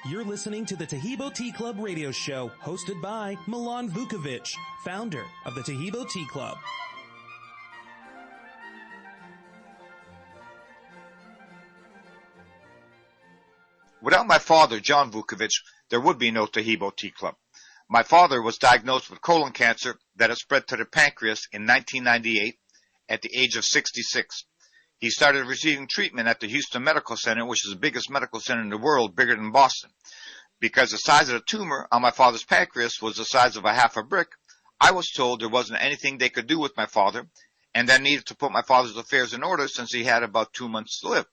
You're listening to the Taheebo Tea Club radio show, hosted by Milan Vukovic, founder of the Taheebo Tea Club. Without my father, John Vukovic, there would be no Taheebo Tea Club. My father was diagnosed with colon cancer that had spread to the pancreas in 1998 at the age of 66. He started receiving treatment at the Houston Medical Center, which is the biggest medical center in the world, bigger than Boston. Because the size of the tumor on my father's pancreas was the size of a half a brick, I was told there wasn't anything they could do with my father, and I needed to put my father's affairs in order since he had about 2 months to live.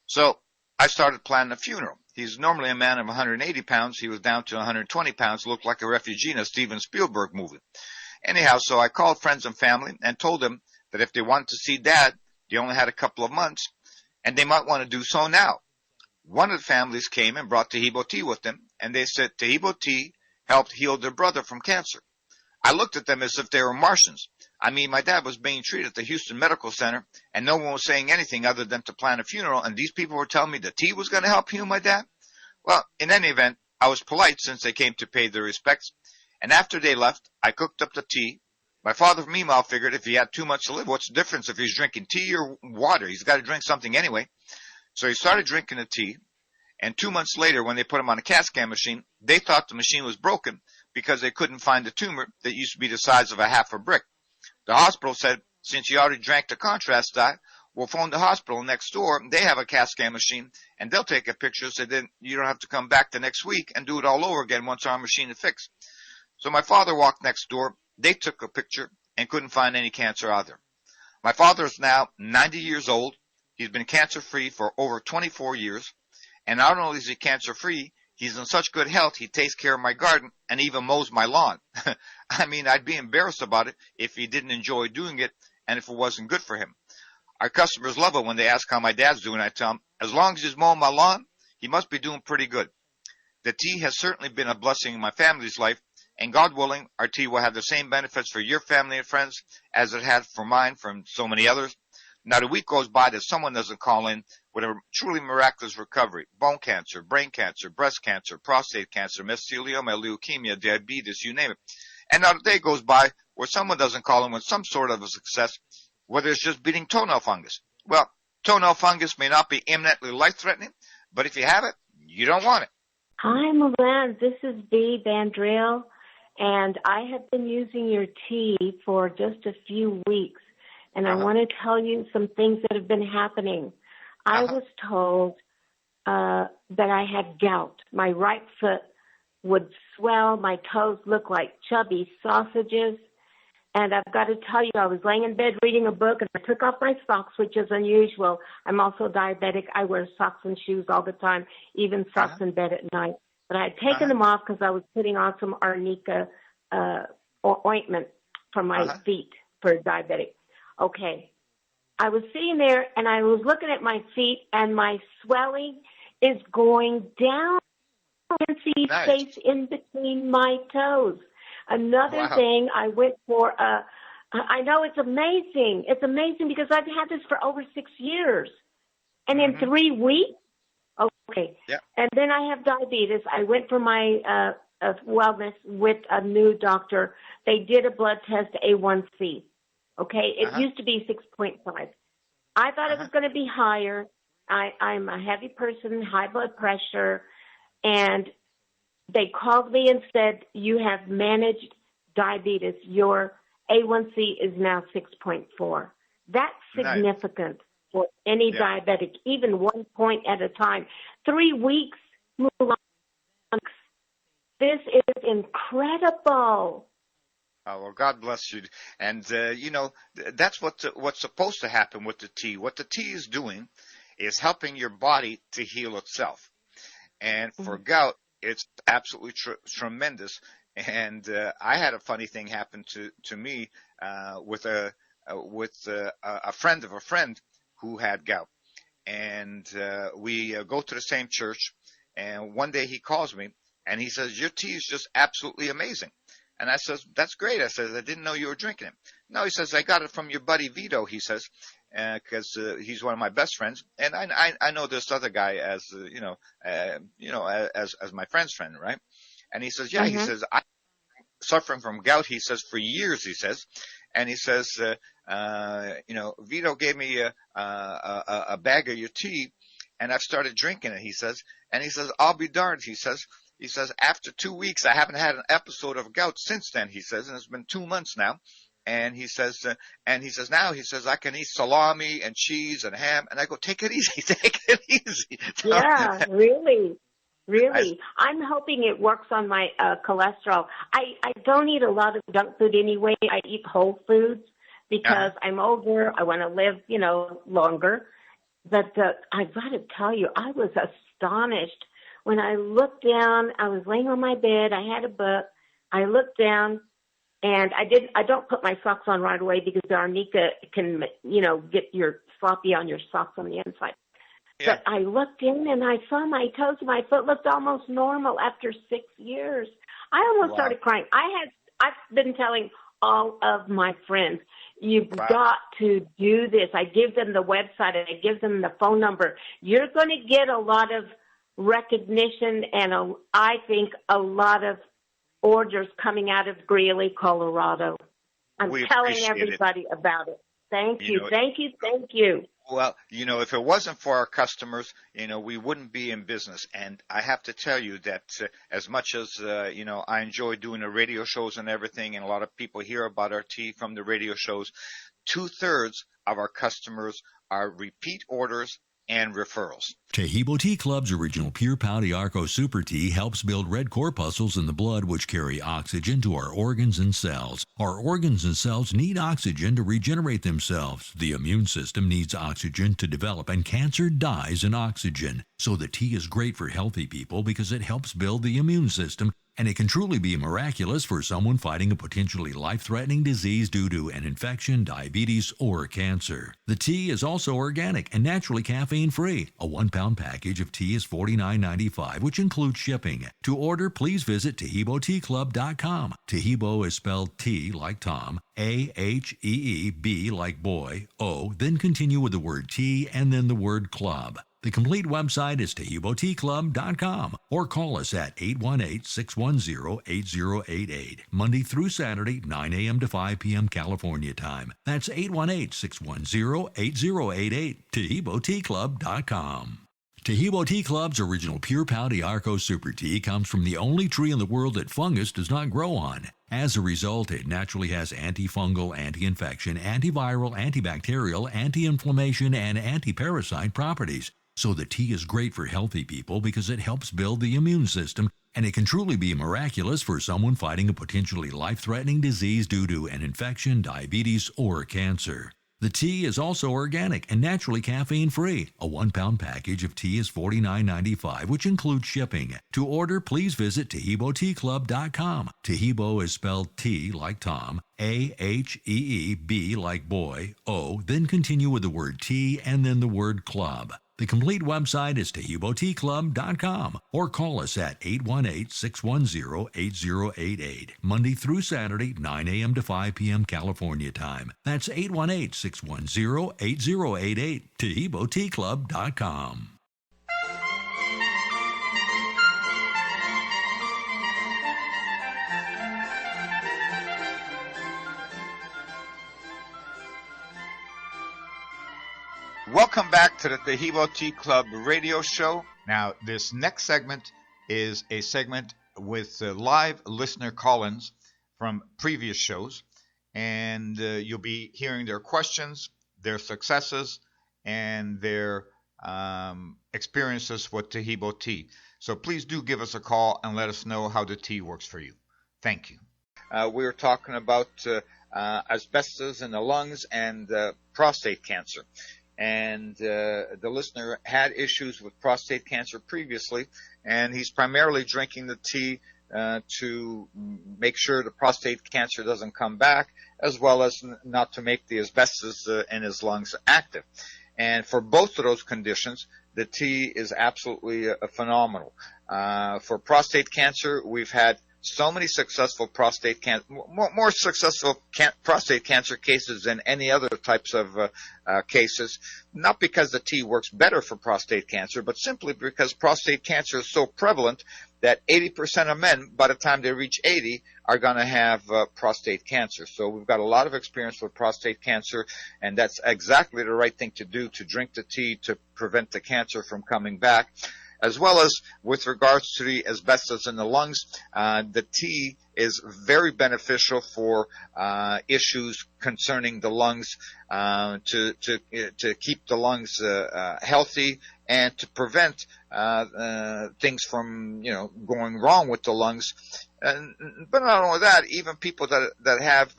So I started planning a funeral. He's normally a man of 180 pounds. He was down to 120 pounds, looked like a refugee in a Steven Spielberg movie. Anyhow, so I called friends and family and told them that if they wanted to see Dad, they only had a couple of months, and they might want to do so now. One of the families came and brought Taheebo tea with them, and they said Taheebo tea helped heal their brother from cancer. I looked at them as if they were Martians. I mean, my dad was being treated at the Houston Medical Center, and no one was saying anything other than to plan a funeral, and these people were telling me the tea was going to help heal my dad? Well, in any event, I was polite since they came to pay their respects, and after they left, I cooked up the tea. My father, meanwhile, figured if he had 2 months to live, what's the difference if he's drinking tea or water? He's got to drink something anyway. So he started drinking the tea, and 2 months later, when they put him on a CAT scan machine, they thought the machine was broken because they couldn't find the tumor that used to be the size of a half a brick. The hospital said, since you already drank the contrast dye, we'll phone the hospital next door. They have a CAT scan machine, and they'll take a picture so then you don't have to come back the next week and do it all over again once our machine is fixed. So my father walked next door. They took a picture and couldn't find any cancer either. My father is now 90 years old. He's been cancer-free for over 24 years. And not only is he cancer-free, he's in such good health, he takes care of my garden and even mows my lawn. I mean, I'd be embarrassed about it if he didn't enjoy doing it and if it wasn't good for him. Our customers love it when they ask how my dad's doing. I tell them, as long as he's mowing my lawn, he must be doing pretty good. The tea has certainly been a blessing in my family's life, and God willing, our tea will have the same benefits for your family and friends as it had for mine, from so many others. Not a week goes by that someone doesn't call in with a truly miraculous recovery. Bone cancer, brain cancer, breast cancer, prostate cancer, mesothelioma, leukemia, diabetes, you name it. And not a day goes by where someone doesn't call in with some sort of a success, whether it's just beating toenail fungus. Well, toenail fungus may not be imminently life-threatening, but if you have it, you don't want it. Hi, Milan. This is Bea Vandriel, and I have been using your tea for just a few weeks, and I want to tell you some things that have been happening. I was told that I had gout. My right foot would swell. My toes look like chubby sausages. And I've got to tell you, I was laying in bed reading a book, and I took off my socks, which is unusual. I'm also diabetic. I wear socks and shoes all the time, even socks in bed at night. But I had taken them off because I was putting on some arnica ointment for my feet for diabetic. Okay. I was sitting there, and I was looking at my feet, and my swelling is going down. I can see space in between my toes. Another thing, I went for I know it's amazing. It's amazing because I've had this for over 6 years. And in 3 weeks, and then I have diabetes. I went for my wellness with a new doctor. They did a blood test, A1C. Okay, it used to be 6.5. I thought it was going to be higher. I'm a heavy person, high blood pressure, and they called me and said, you have managed diabetes. Your A1C is now 6.4. That's significant for any diabetic, even 1 point at a time. 3 weeks, this is incredible. Oh, well, God bless you. And, that's what's supposed to happen with the tea. What the tea is doing is helping your body to heal itself. And for gout, it's absolutely tremendous. And I had a funny thing happen to me with a friend of a friend who had gout. And we go to the same church. And one day he calls me, and he says, your tea is just absolutely amazing. And I says, that's great. I says, I didn't know you were drinking it. No, he says, I got it from your buddy Vito, he says. because he's one of my best friends, and I know this other guy as as my friend's friend, right? And he says, yeah, he says, I'm suffering from gout. He says for years, he says, and he says, Vito gave me a bag of your tea, and I've started drinking it. He says, I'll be darned. He says, after 2 weeks, I haven't had an episode of gout since then. He says, and it's been 2 months now. And he says, now I can eat salami and cheese and ham. And I go, take it easy, take it easy. Yeah, really. I'm hoping it works on my cholesterol. I don't eat a lot of junk food anyway. I eat whole foods because I'm older. I want to live, longer. But I've got to tell you, I was astonished when I looked down. I was laying on my bed. I had a book. I looked down. And I don't put my socks on right away because the arnica can, get your sloppy on your socks on the inside. Yeah. But I looked in and I saw my toes. My foot looked almost normal after 6 years. I almost started crying. I've been telling all of my friends, you've got to do this. I give them the website and I give them the phone number. You're going to get a lot of recognition and I think a lot of orders coming out of Greeley, Colorado. I'm telling everybody about it. Thank you. Well, if it wasn't for our customers, we wouldn't be in business. And I have to tell you that as much as, I enjoy doing the radio shows and everything, and a lot of people hear about our tea from the radio shows, 2/3 of our customers are repeat orders and referrals. Taheebo Tea Club's original pure Pau D'Arco Super Tea helps build red corpuscles in the blood which carry oxygen to our organs and cells. Our organs and cells need oxygen to regenerate themselves. The immune system needs oxygen to develop, and cancer dies in oxygen. So the tea is great for healthy people because it helps build the immune system, and it can truly be miraculous for someone fighting a potentially life-threatening disease due to an infection, diabetes, or cancer. The tea is also organic and naturally caffeine-free. A 1-pound package of tea is $49.95, which includes shipping. To order, please visit TaheeboTeaClub.com. Taheebo is spelled T like Tom, A-H-E-E-B like boy, O, then continue with the word tea and then the word club. The complete website is TaheeboTeaClub.com or call us at 818-610-8088, Monday through Saturday, 9 a.m. to 5 p.m. California time. That's 818-610-8088, TaheeboTeaClub.com. Taheebo Tea Club's original pure Pau D'Arco Super Tea comes from the only tree in the world that fungus does not grow on. As a result, it naturally has antifungal, anti-infection, antiviral, antibacterial, anti-inflammation, and anti-parasite properties. So the tea is great for healthy people because it helps build the immune system, and it can truly be miraculous for someone fighting a potentially life-threatening disease due to an infection, diabetes, or cancer. The tea is also organic and naturally caffeine-free. A 1-pound package of tea is $49.95, which includes shipping. To order, please visit TaheeboTeaClub.com. Taheebo is spelled T like Tom, A-H-E-E-B like boy, O, then continue with the word tea and then the word club. The complete website is TaheeboTeaClub.com or call us at 818-610-8088, Monday through Saturday, 9 a.m. to 5 p.m. California time. That's 818-610-8088, TaheeboTeaClub.com. Welcome back to the Taheebo Tea Club radio show. Now, this next segment is a segment with live listener call-ins from previous shows, and you'll be hearing their questions, their successes, and their experiences with Taheebo Tea. So please do give us a call and let us know how the tea works for you. Thank you. We were talking about asbestos in the lungs and prostate cancer. And the listener had issues with prostate cancer previously, and he's primarily drinking the tea to make sure the prostate cancer doesn't come back, as well as not to make the asbestos in his lungs active. And for both of those conditions, the tea is absolutely phenomenal. For prostate cancer, we've had so many successful prostate cancer, more successful prostate cancer cases than any other types of cases, not because the tea works better for prostate cancer, but simply because prostate cancer is so prevalent that 80% of men, by the time they reach 80, are going to have prostate cancer. So we've got a lot of experience with prostate cancer, and that's exactly the right thing to do, to drink the tea to prevent the cancer from coming back. As well as with regards to the asbestos in the lungs, the tea is very beneficial for issues concerning the lungs, to keep the lungs healthy and to prevent things from going wrong with the lungs. But not only that, even people that have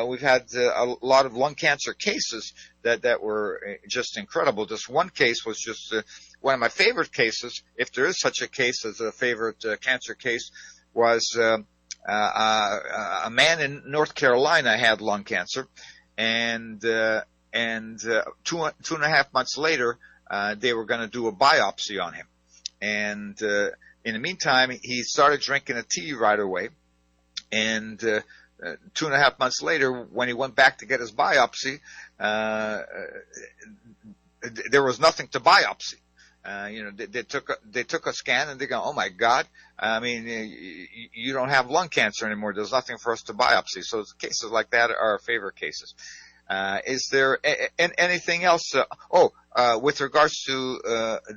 we've had a lot of lung cancer cases that were just incredible. This one case was just one of my favorite cases, if there is such a case as a favorite cancer case, was a man in North Carolina had lung cancer, and 2.5 months later, they were going to do a biopsy on him. And in the meantime, he started drinking a tea right away. And 2.5 months later, when he went back to get his biopsy, there was nothing to biopsy. They took a scan and they go, oh my God, I mean, you don't have lung cancer anymore. There's nothing for us to biopsy. So cases like that are our favorite cases. Is there anything else? With regards to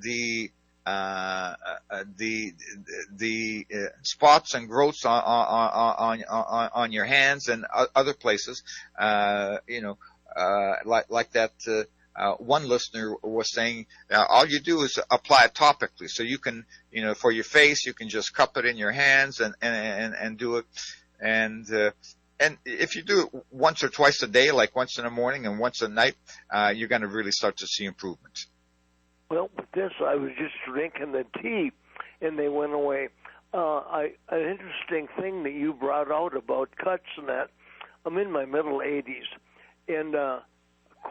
the spots and growths on your hands and other places, like that. One listener was saying, all you do is apply it topically. So you can, for your face, you can just cup it in your hands and do it. And if you do it once or twice a day, like once in the morning and once at night, you're going to really start to see improvements. Well, with this, I was just drinking the tea, and they went away. An interesting thing that you brought out about cuts and that, I'm in my middle 80s, and of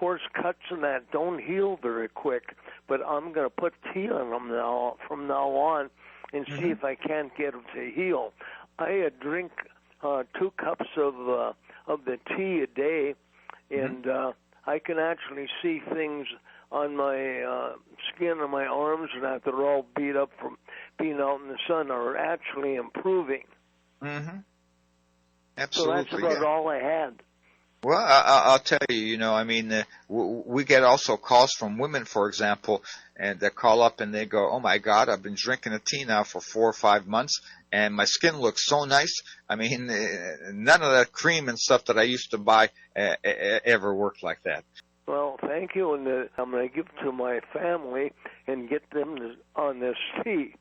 course, cuts and that don't heal very quick, but I'm going to put tea on them from now on and see if I can't get them to heal. I drink 2 cups of the tea a day, and I can actually see things on my skin and my arms and that are all beat up from being out in the sun are actually improving. Absolutely. So that's about all I had. Well, I'll tell you, we get also calls from women, for example, and they call up and they go, oh my God, I've been drinking a tea now for 4 or 5 months and my skin looks so nice. I mean, none of that cream and stuff that I used to buy ever worked like that. Well, thank you, and I'm going to give it to my family and get them on this tea.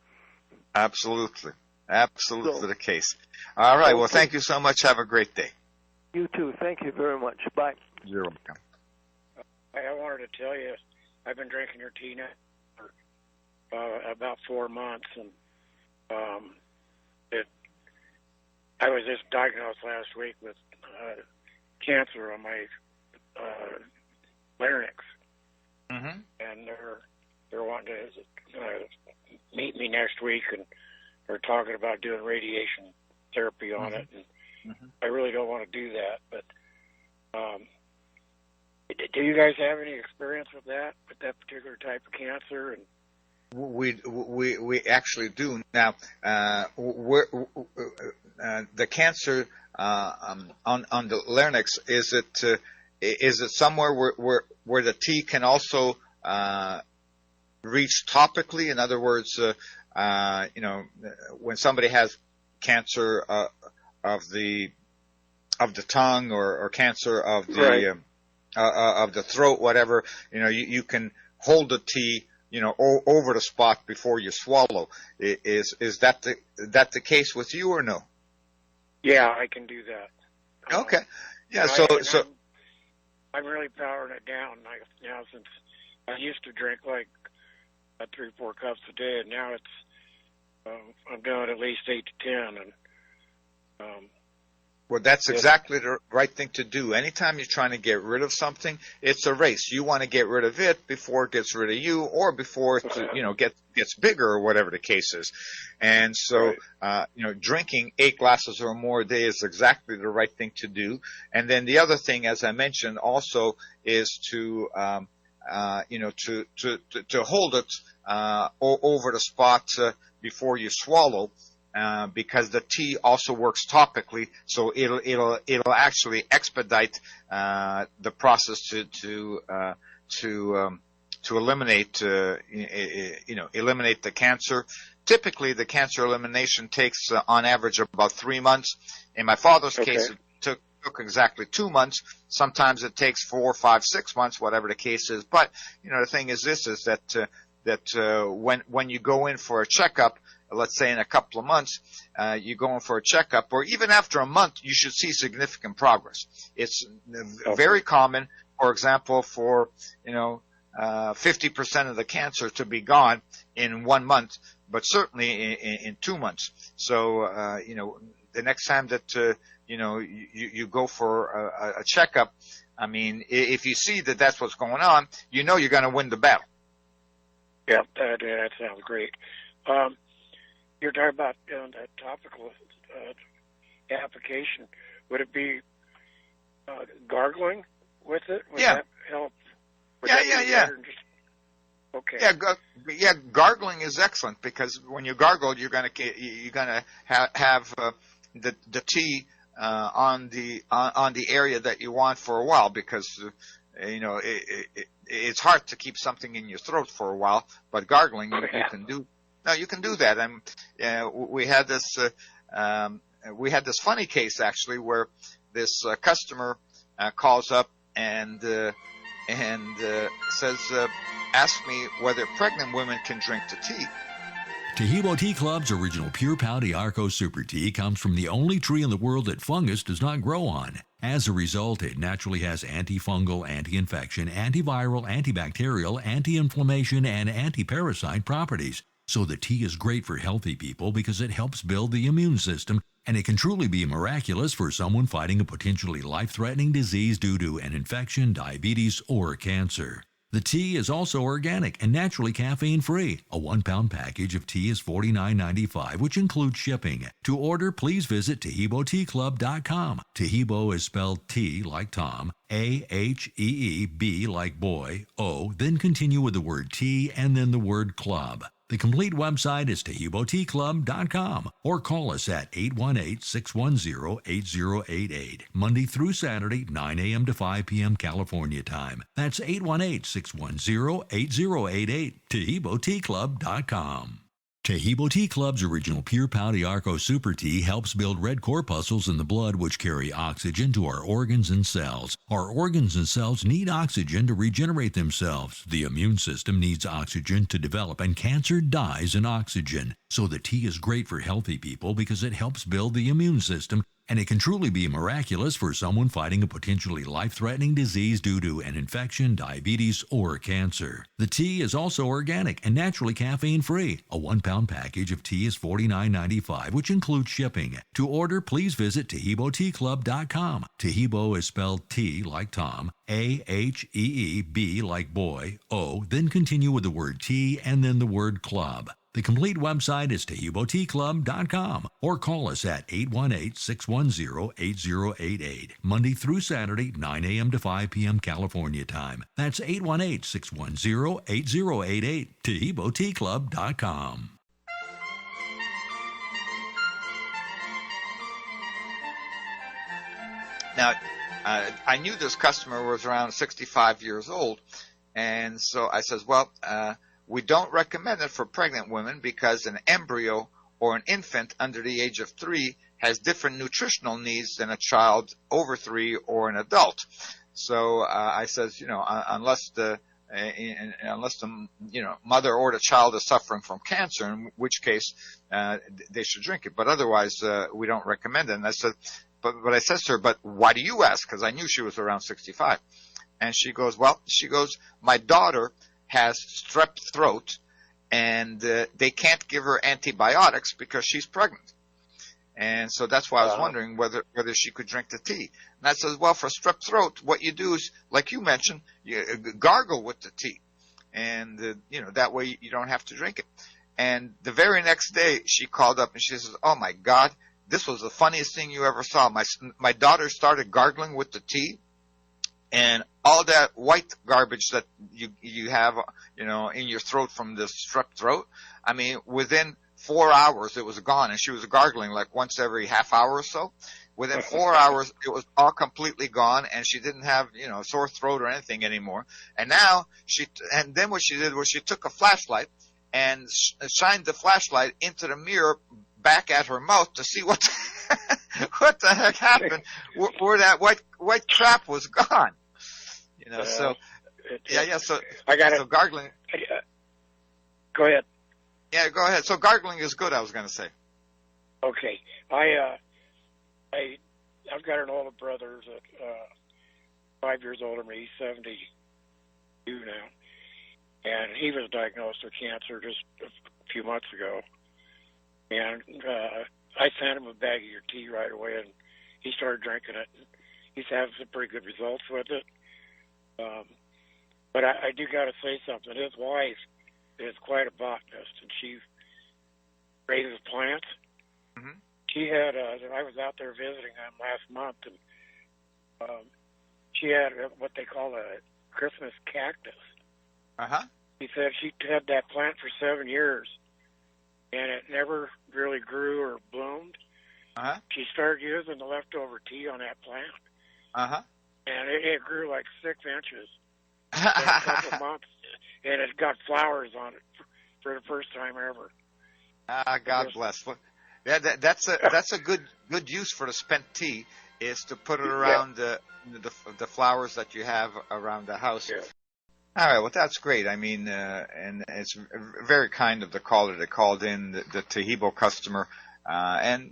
Absolutely. Absolutely the case. All right. Well, thank you so much. Have a great day. You too. Thank you very much. Bye. You're welcome. I wanted to tell you, I've been drinking your tea now for about 4 months, and I was just diagnosed last week with cancer on my larynx, and they're wanting to meet me next week, and they're talking about doing radiation therapy on it, and I really don't want to do that, but do you guys have any experience with that particular type of cancer? And we actually do. Now, the cancer on the larynx, is it somewhere where the tea can also reach topically? In other words, when somebody has cancer of the tongue or cancer of the of the throat, whatever, you can hold the tea, over the spot before you swallow. Is that the case with you or no? Yeah, I can do that. Okay. Yeah. I'm really powering it down now, since I used to drink like 3 or 4 cups a day, and now it's I'm doing at least 8 to 10, and Well, that's exactly the right thing to do. Anytime you're trying to get rid of something, it's a race. You want to get rid of it before it gets rid of you, or before it gets bigger, or whatever the case is. And so, drinking 8 glasses or more a day is exactly the right thing to do. And then the other thing, as I mentioned, also is to hold it over the spot before you swallow. Because the tea also works topically, so it'll actually expedite the process to eliminate eliminate the cancer. Typically, the cancer elimination takes on average about 3 months. In my father's case, it took exactly 2 months. Sometimes it takes 4, 5, 6 months, whatever the case is. But the thing is that when you go in for a checkup, let's say in a couple of months, you go in for a checkup, or even after a month, you should see significant progress. It's very common, for example, for 50% of the cancer to be gone in 1 month, but certainly in 2 months. So the next time that you go for a checkup, I mean, if you see that that's what's going on, you're going to win the battle. Yeah, that sounds great. You're talking about that topical application. Would it be gargling with it? Would that help? Yeah. Okay. Gargling is excellent, because when you gargle, you're gonna have the tea on the area that you want for a while, because it's hard to keep something in your throat for a while, but gargling you can do. No, you can do that. And we had this funny case, actually, where this customer calls up and says, "Ask me whether pregnant women can drink the tea." Taheebo Tea Club's original pure Pau D'Arco Super Tea comes from the only tree in the world that fungus does not grow on. As a result, it naturally has antifungal, anti-infection, antiviral, antibacterial, anti-inflammation, and anti-parasite properties. So the tea is great for healthy people because it helps build the immune system, and it can truly be miraculous for someone fighting a potentially life-threatening disease due to an infection, diabetes, or cancer. The tea is also organic and naturally caffeine-free. A 1-pound package of tea is $49.95, which includes shipping. To order, please visit TaheeboTeaClub.com. Taheebo is spelled T like Tom, A-H-E-E-B like boy, O, then continue with the word tea and then the word club. The complete website is TaheeboTeaClub.com, or call us at 818-610-8088, Monday through Saturday, 9 a.m. to 5 p.m. California time. That's 818-610-8088, TaheeboTeaClub.com. Taheebo Tea Club's original pure Pau D'Arco Super Tea helps build red corpuscles in the blood which carry oxygen to our organs and cells. Our organs and cells need oxygen to regenerate themselves. The immune system needs oxygen to develop, and cancer dies in oxygen. So the tea is great for healthy people because it helps build the immune system, and it can truly be miraculous for someone fighting a potentially life-threatening disease due to an infection, diabetes, or cancer. The tea is also organic and naturally caffeine-free. A 1-pound package of tea is $49.95, which includes shipping. To order, please visit TaheeboTeaClub.com. Taheebo is spelled T like Tom, A-H-E-E-B like boy, O, then continue with the word tea and then the word club. The complete website is TaheeboTeaClub.com, or call us at 818-610-8088, Monday through Saturday, 9 a.m. to 5 p.m. California time. That's 818-610-8088, TaheeboTeaClub.com. Now, I knew this customer was around 65 years old, and so I says, well, we don't recommend it for pregnant women because an embryo or an infant under the age of 3 has different nutritional needs than a child over 3 or an adult. So I says, unless the mother or the child is suffering from cancer, in which case they should drink it. But otherwise, we don't recommend it. And I said, but I says to her, but why do you ask? Because I knew she was around 65. And she goes, my daughter has strep throat, and they can't give her antibiotics because she's pregnant. And so that's why I was wondering whether she could drink the tea. And I says, well, for strep throat, what you do is, like you mentioned, you gargle with the tea. And, that way you don't have to drink it. And the very next day, she called up and she says, oh, my God, this was the funniest thing you ever saw. My daughter started gargling with the tea, and all that white garbage that you have, in your throat from the strep throat, I mean, within 4 hours, it was gone, and she was gargling like once every half hour or so. Within 4 hours, it was all completely gone, and she didn't have, sore throat or anything anymore. And now and then what she did was she took a flashlight and shined the flashlight into the mirror back at her mouth to see what the heck happened, where that white crap was gone. So I got so gargling. Go ahead. Yeah, go ahead. So gargling is good, I was going to say. Okay. I've got an older brother that 5 years older than me. He's 72 now, and he was diagnosed with cancer just a few months ago. And I sent him a bag of your tea right away, and he started drinking it. He's having some pretty good results with it. But I do got to say something. His wife is quite a botanist, and she raises plants. Mm-hmm. She had, I was out there visiting them last month, and she had what they call a Christmas cactus. Uh-huh. He said she had that plant for 7 years, and it never really grew or bloomed. Uh-huh. She started using the leftover tea on that plant. Uh-huh. And it grew like 6 inches in a couple of months, and it got flowers on it for the first time ever. God bless. Well, yeah, that's a good use for the spent tea, is to put it around the flowers that you have around the house. Yeah. All right, well, that's great. I mean, and it's very kind of the caller that called in, the Taheebo customer, and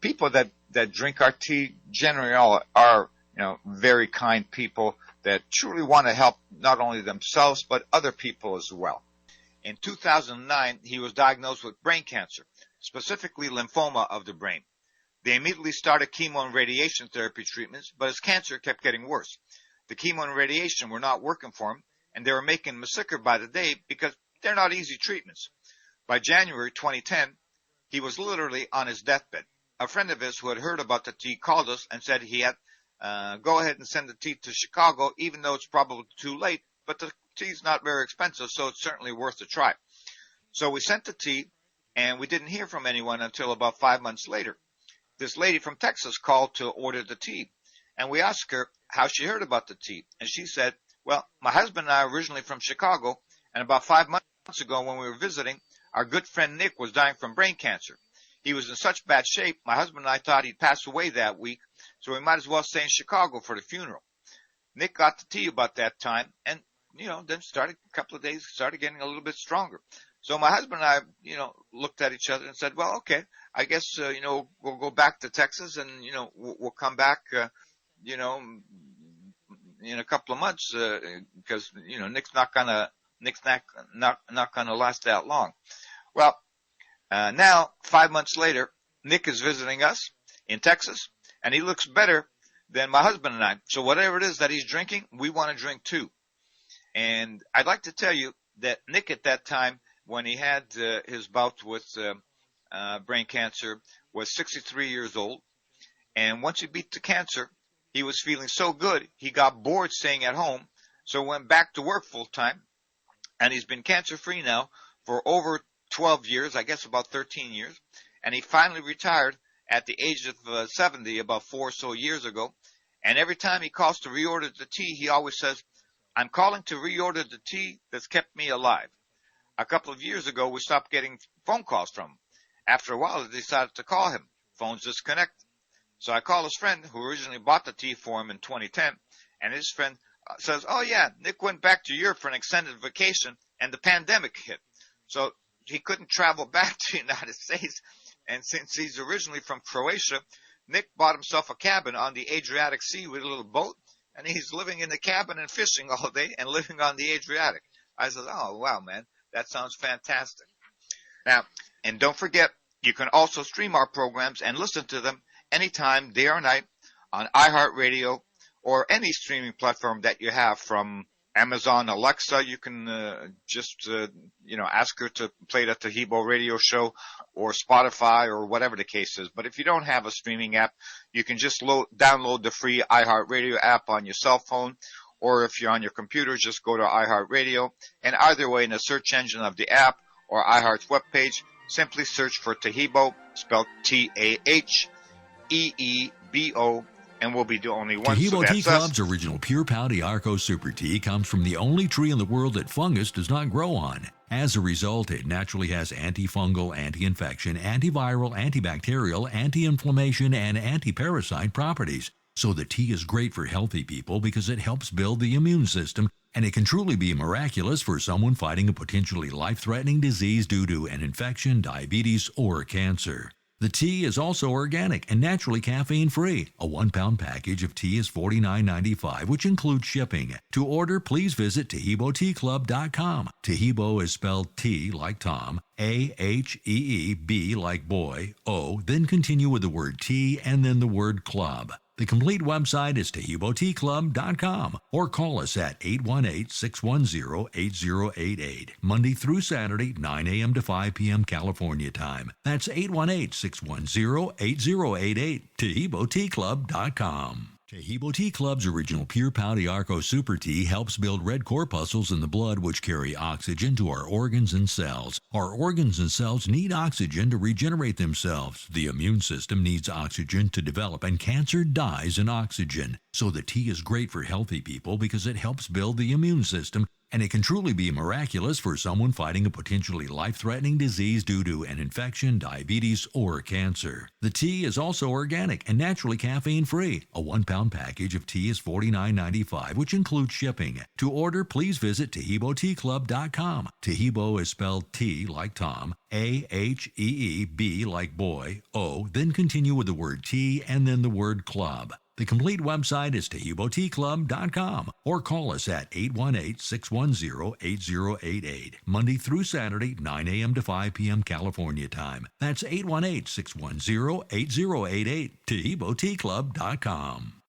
people that drink our tea generally all are very kind people that truly want to help not only themselves but other people as well. In 2009, he was diagnosed with brain cancer, specifically lymphoma of the brain. They immediately started chemo and radiation therapy treatments, but his cancer kept getting worse. The chemo and radiation were not working for him, and they were making him sicker by the day because they're not easy treatments. By January 2010, he was literally on his deathbed. A friend of his who had heard about the tea called us and said he had go ahead and send the tea to Chicago, even though it's probably too late, but the tea's not very expensive, so it's certainly worth a try. So we sent the tea, and we didn't hear from anyone until about 5 months later. This lady from Texas called to order the tea, and we asked her how she heard about the tea, and she said, well, my husband and I are originally from Chicago, and about 5 months ago when we were visiting, our good friend Nick was dying from brain cancer. He was in such bad shape, my husband and I thought he'd pass away that week, so we might as well stay in Chicago for the funeral. Nick got the tea about that time, and, then a couple of days, started getting a little bit stronger. So my husband and I, looked at each other and said, well, okay, I guess, we'll go back to Texas and, we'll come back, in a couple of months, because, Nick's not gonna last that long. Well, now, 5 months later, Nick is visiting us in Texas, and he looks better than my husband and I. So whatever it is that he's drinking, we want to drink too. And I'd like to tell you that Nick at that time, when he had his bout with brain cancer, was 63 years old. And once he beat the cancer, he was feeling so good, he got bored staying at home, so went back to work full time. And he's been cancer-free now for over 12 years, I guess about 13 years. And he finally retired at the age of 70, about 4 or so years ago. And every time he calls to reorder the tea, he always says, I'm calling to reorder the tea that's kept me alive. A couple of years ago, we stopped getting phone calls from him. After a while, they decided to call him. Phones disconnected. So I called his friend who originally bought the tea for him in 2010, and his friend says, oh yeah, Nick went back to Europe for an extended vacation, and the pandemic hit. So he couldn't travel back to the United States, and since he's originally from Croatia, Nick bought himself a cabin on the Adriatic Sea with a little boat, and he's living in the cabin and fishing all day and living on the Adriatic. I said, oh, wow, man, that sounds fantastic. Now, and don't forget, You can also stream our programs and listen to them anytime, day or night, on iHeartRadio or any streaming platform that you have, from Amazon Alexa. You can just ask her to play the Taheebo radio show, or Spotify, or whatever the case is. But if you don't have a streaming app, you can just download the free iHeartRadio app on your cell phone, or if you're on your computer, just go to iHeartRadio. And either way, in the search engine of the app or iHeart's webpage, simply search for Taheebo, spelled Taheebo, and we'll be the only one. Taheebo Tea Club's original pure Pau D'Arco Super Tea comes from the only tree in the world that fungus does not grow on. As a result, it naturally has antifungal, anti-infection, antiviral, antibacterial, anti-inflammation, and anti-parasite properties. So the tea is great for healthy people because it helps build the immune system, and it can truly be miraculous for someone fighting a potentially life-threatening disease due to an infection, diabetes, or cancer. The tea is also organic and naturally caffeine-free. A 1-pound package of tea is $49.95, which includes shipping. To order, please visit TaheeboTeaClub.com. Taheebo is spelled T like Tom, A-H-E-E-B like boy, O, then continue with the word tea and then the word club. The complete website is TaheeboTeaClub.com, or call us at 818-610-8088, Monday through Saturday, 9 a.m. to 5 p.m. California time. That's 818-610-8088, TaheeboTeaClub.com. Taheebo Tea Club's original pure Pau D'Arco Super Tea helps build red corpuscles in the blood which carry oxygen to our organs and cells. Our organs and cells need oxygen to regenerate themselves. The immune system needs oxygen to develop, and cancer dies in oxygen. So the tea is great for healthy people because it helps build the immune system, and it can truly be miraculous for someone fighting a potentially life-threatening disease due to an infection, diabetes, or cancer. The tea is also organic and naturally caffeine-free. A 1-pound package of tea is $49.95, which includes shipping. To order, please visit TaheeboTeaClub.com. Taheebo is spelled T like Tom, A-H-E-E-B like boy, O, then continue with the word tea and then the word club. The complete website is TaheeboTeaClub.com, or call us at 818-610-8088, Monday through Saturday, 9 a.m. to 5 p.m. California time. That's 818-610-8088, TaheeboTeaClub.com.